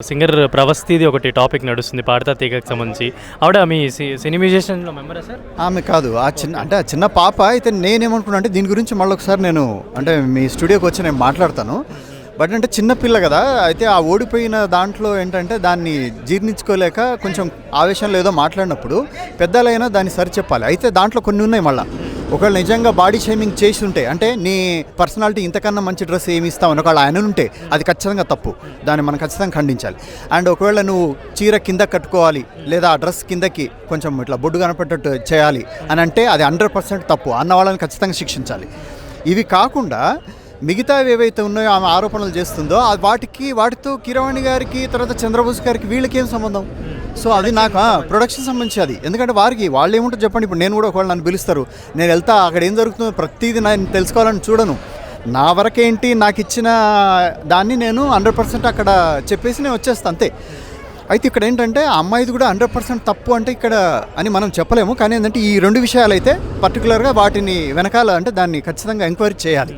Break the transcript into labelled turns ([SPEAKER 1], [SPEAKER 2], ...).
[SPEAKER 1] Singer ప్రవస్థిది ఒకటి topic నడుస్తుంది పాడతా తీగకు సంబంధించి. ఆవిడ మీ సినీ మ్యూజిషియన్లో మెంబరా సార్?
[SPEAKER 2] ఆమె కాదు, ఆ చిన్న పాప అయితే. నేనేమనుకున్నా అంటే దీని గురించి మళ్ళీ ఒకసారి నేను అంటే మీ స్టూడియోకి వచ్చి నేను మాట్లాడతాను. బట్ అంటే చిన్న పిల్ల కదా, అయితే ఆ ఓడిపోయిన దాంట్లో ఏంటంటే దాన్ని జీర్ణించుకోలేక కొంచెం ఆవేశంలో ఏదో మాట్లాడినప్పుడు పెద్దలైనా దాన్ని సరి చెప్పాలి. అయితే దాంట్లో కొన్ని ఉన్నాయి మళ్ళీ. ఒకవేళ నిజంగా బాడీ షేమింగ్ చేసి ఉంటే, అంటే నీ పర్సనాలిటీ ఇంతకన్నా మంచి డ్రెస్ ఏమి ఇస్తావు అని ఒకవేళ ఆయన ఉంటే అది ఖచ్చితంగా తప్పు, దాన్ని మనం ఖచ్చితంగా ఖండించాలి. అండ్ ఒకవేళ నువ్వు చీర కింద కట్టుకోవాలి లేదా ఆ డ్రెస్ కిందకి కొంచెం ఇట్లా బొడ్డు కనపడేటట్టు చేయాలి అని అంటే అది 100% తప్పు, అన్న వాళ్ళని ఖచ్చితంగా శిక్షించాలి. ఇవి కాకుండా మిగతావి ఏవైతే ఉన్నాయో ఆమె ఆరోపణలు చేస్తుందో వాటితో కీరవాణి గారికి తర్వాత చంద్రబోస్ గారికి వీళ్ళకి ఏం సంబంధం? సో అది నాకు ప్రొడక్షన్ సంబంధించి అది. ఎందుకంటే వాళ్ళు ఏముంటారు చెప్పండి. ఇప్పుడు నేను కూడా ఒకవేళ నన్ను పిలుస్తారు, నేను వెళ్తా, అక్కడ ఏం జరుగుతుందో ప్రతిదీ నేను తెలుసుకోవాలని చూడను. నా వరకేంటి, నాకు ఇచ్చిన దాన్ని నేను 100% అక్కడ చెప్పేసి నేను వచ్చేస్తాను అంతే. అయితే ఇక్కడ ఏంటంటే ఆ అమ్మాయిది కూడా 100% తప్పు అంటే ఇక్కడ అని మనం చెప్పలేము. కానీ ఏంటంటే ఈ రెండు విషయాలు అయితే పర్టికులర్గా వాటిని వెనకాల అంటే దాన్ని ఖచ్చితంగా ఎంక్వైరీ చేయాలి.